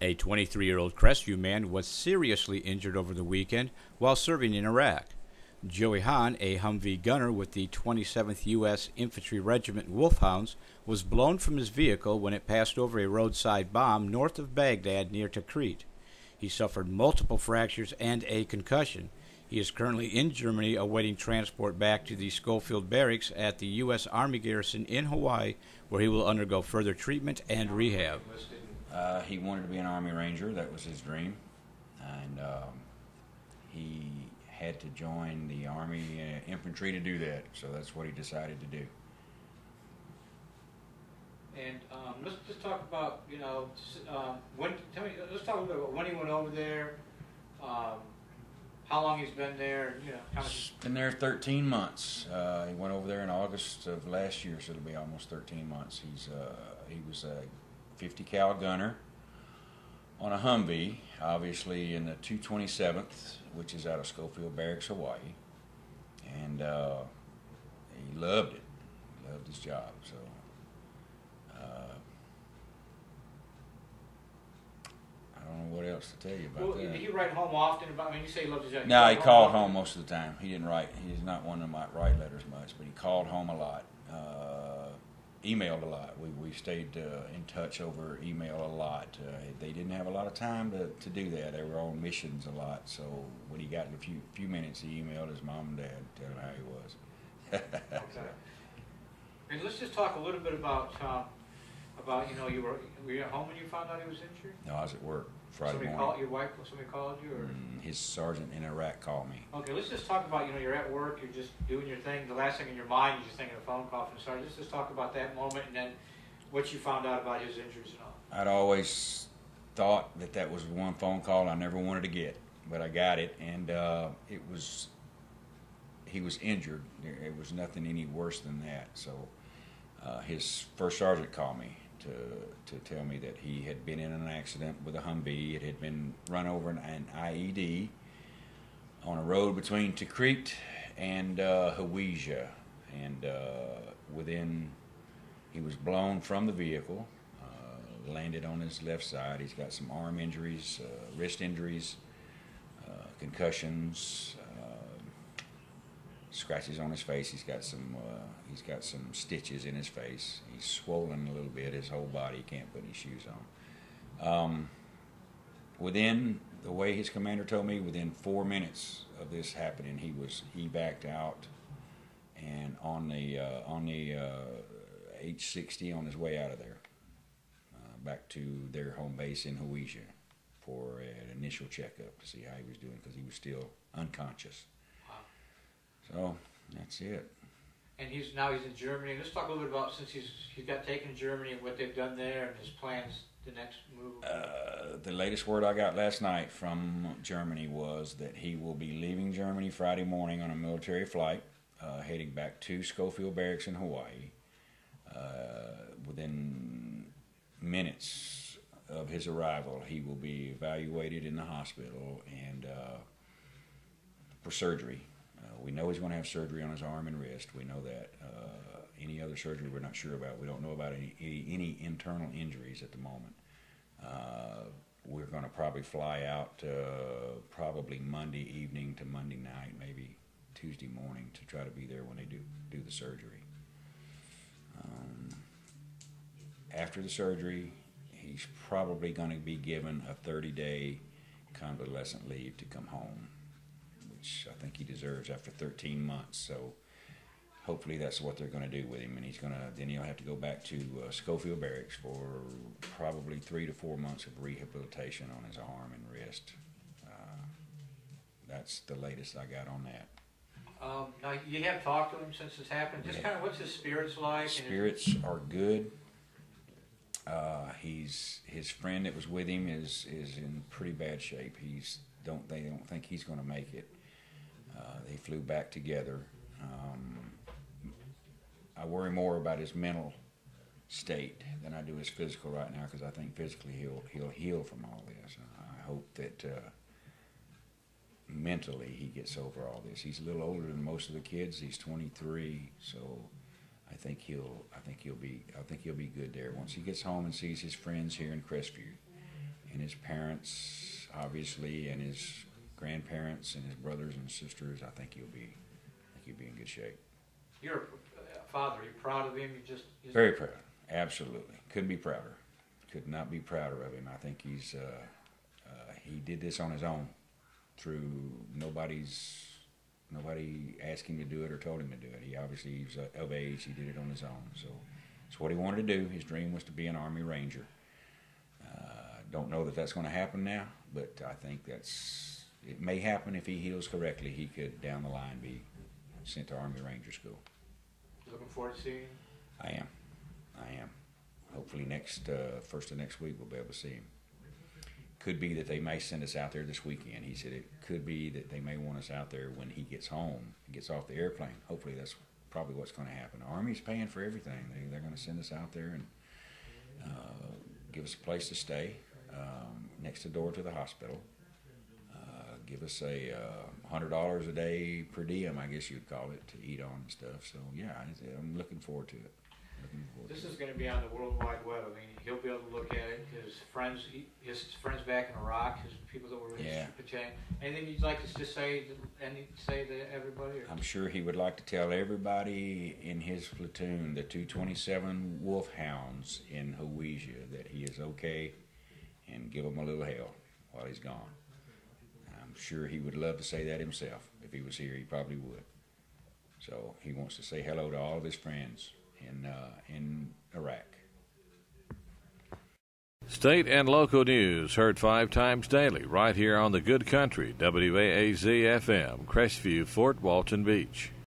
A 23-year-old Crestview man was seriously injured over the weekend while serving in Iraq. Joey Haun, a Hum Vee gunner with the 27th U.S Infantry Regiment Wolfhounds, was blown from his vehicle when it passed over a roadside bomb north of Bagdad near Tikret. He suffered multiple fractures and a concussion. He is currently in Germany awaiting transport back to the Schofield Barracks at the U.S Army Garrison in Hawaii, where he will undergo further treatment and rehab. He wanted to be an Army Ranger. That was his dream. And he had to join the Army Infantry to do that. So that's what he decided to do. And let's just talk about, let's talk a little bit about when he went over there, how long he's been there, how much. He's been there 13 months. He went over there in August of last year, so it'll be almost 13 months. He was a 50 cal gunner on a Hum Vee, obviously in the 227th, which is out of Schofield Barracks, Hawaii, and he loved it. He loved his job. So I don't know what else to tell you about that. Did he write home often about? I mean, you say he loved his job. No, he called home most of the time. He didn't write. He's not one that might write letters much, but he called home a lot. Emailed a lot. We stayed in touch over email a lot. They didn't have a lot of time to do that. They were on missions a lot. So when he got in a few minutes, he emailed his mom and dad, telling how he was. Okay. And let's just talk a little bit about were you at home when you found out he was injured? No, I was at work Friday morning. Somebody called you, or his sergeant in Iraq called me. Okay, let's just talk about, you're at work, you're just doing your thing. The last thing in your mind, you're just thinking of a phone call from the sergeant. Let's just talk about that moment and then what you found out about his injuries and all. I'd always thought that was one phone call I never wanted to get, but I got it, and he was injured. It was nothing any worse than that. So his first sergeant called me to tell me that he had been in an accident with a Hum Vee. It had been run over an IED on a road between Tikret and Hawaii, and he was blown from the vehicle, landed on his left side. He's got some arm injuries, wrist injuries, concussions, scratches on his face. He's got some stitches in his face. He's swollen a little bit. His whole body. He can't put any shoes on. Within the way his commander told me, within 4 minutes of this happening, he backed out, and on the H-60 on his way out of there, back to their home base in Hawaii for an initial checkup to see how he was doing, because he was still unconscious. So that's it. And he's in Germany. Let's talk a little bit about, since he got taken to Germany, and what they've done there and his plans, the next move. The latest word I got last night from Germany was that he will be leaving Germany Friday morning on a military flight, heading back to Schofield Barracks in Hawaii. Within minutes of his arrival, he will be evaluated in the hospital and for surgery. We know he's going to have surgery on his arm and wrist. We know that. Any other surgery we're not sure about. We don't know about any internal injuries at the moment. We're going to probably fly out probably Monday evening to Monday night, maybe Tuesday morning, to try to be there when they do the surgery. After the surgery, he's probably going to be given a 30-day convalescent leave to come home, which I think he deserves after 13 months. So hopefully that's what they're going to do with him, and then he'll have to go back to Schofield Barracks for probably 3 to 4 months of rehabilitation on his arm and wrist. That's the latest I got on that. Now, you have talked to him since this happened. Just kind of, what's his spirits like? Spirits are good. His friend that was with him is in pretty bad shape. They don't think he's going to make it. They flew back together. I worry more about his mental state than I do his physical right now, because I think physically he'll heal from all this. I hope that mentally he gets over all this. He's a little older than most of the kids. He's 23, so I think he'll be good there once he gets home and sees his friends here in Crestview, and his parents, obviously, and his grandparents and his brothers and sisters, I think he'll be in good shape. You're a father. Are you proud of him? Very proud. Absolutely. Couldn't be prouder. Could not be prouder of him. I think he did this on his own, through nobody asked him to do it or told him to do it. He was of age. He did it on his own. So it's what he wanted to do. His dream was to be an Army Ranger. Don't know that that's going to happen now, but I think it may happen if he heals correctly. He could, down the line, be sent to Army Ranger School. Looking forward to seeing him? I am. Hopefully first of next week we'll be able to see him. Could be that they may send us out there this weekend. He said it could be that they may want us out there when he gets home, gets off the airplane. Hopefully that's probably what's going to happen. The Army's paying for everything. They're going to send us out there and give us a place to stay next door to the hospital. Give us a $100 a day per diem, I guess you'd call it, to eat on and stuff. So yeah, I'm looking forward to it. This is going to be on the World Wide Web. I mean, he'll be able to look at it. His friends back in Iraq, his people that were in his battalion. Anything you'd like to just say to everybody? Or? I'm sure he would like to tell everybody in his platoon, the 227 Wolfhounds in Hawaii, that he is okay, and give him a little hell while he's gone. I'm sure he would love to say that himself. If he was here, he probably would. So he wants to say hello to all of his friends in Iraq. State and local news heard 5 times daily right here on the Good Country, WAAZ-FM, Crestview, Fort Walton Beach.